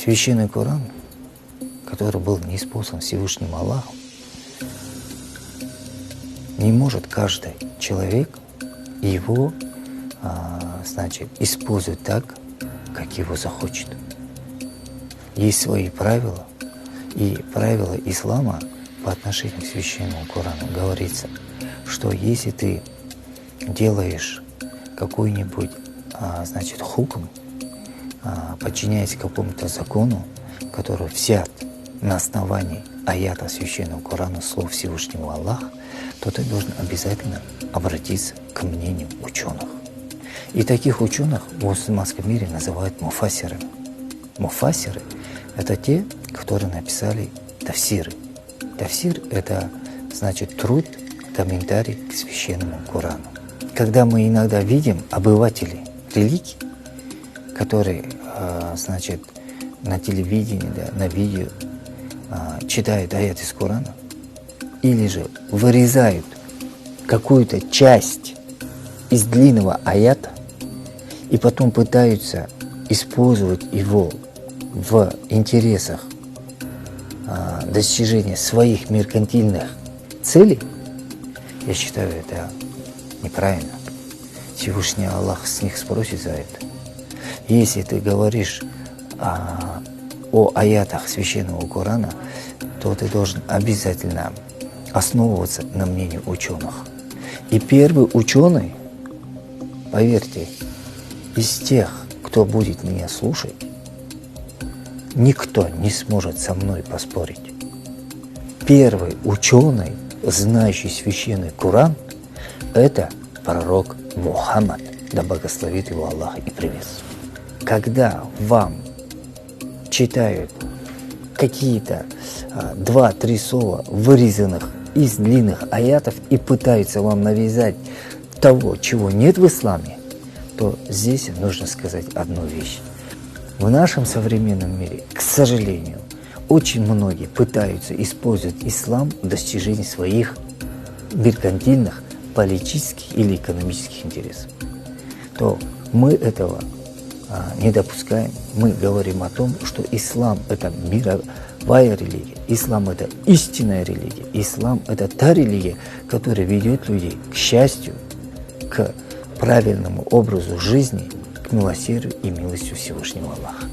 Священный Коран, который был ниспослан Всевышним Аллахом, не может каждый человек его использовать так, как его захочет. Есть свои правила, и правила ислама по отношению к Священному Корану говорится, что если ты делаешь какой-нибудь хукм, подчиняясь какому-то закону, который взят на основании аята Священного Корана, слов Всевышнего Аллаха, то ты должен обязательно обратиться к мнению ученых. И таких ученых в мусульманском мире называют муфассирами. Муфассиры – это те, которые написали тафсиры. Тафсир – это значит труд, комментарий к Священному Корану. Когда мы иногда видим обывателей религии, которые на телевидении, на видео читают аят из Корана, или же вырезают какую-то часть из длинного аята и потом пытаются использовать его в интересах достижения своих меркантильных целей, я считаю, это неправильно. Всевышний Аллах с них спросит за это. Если ты говоришь о аятах Священного Корана, то ты должен обязательно основываться на мнении ученых. И первый ученый, поверьте, из тех, кто будет меня слушать, никто не сможет со мной поспорить. Первый ученый, знающий Священный Коран, это пророк Мухаммад, да благословит его Аллах и приветствует. Когда вам читают какие-то 2-3 слова, вырезанных из длинных аятов, и пытаются вам навязать того, чего нет в исламе, то здесь нужно сказать одну вещь. В нашем современном мире, к сожалению, очень многие пытаются использовать ислам в достижении своих меркантильных, политических или экономических интересов. То мы этого не допускаем. Мы говорим о том, что ислам – это мировая религия, ислам – это истинная религия, ислам – это та религия, которая ведет людей к счастью, к правильному образу жизни, к милосердию и милостью Всевышнего Аллаха.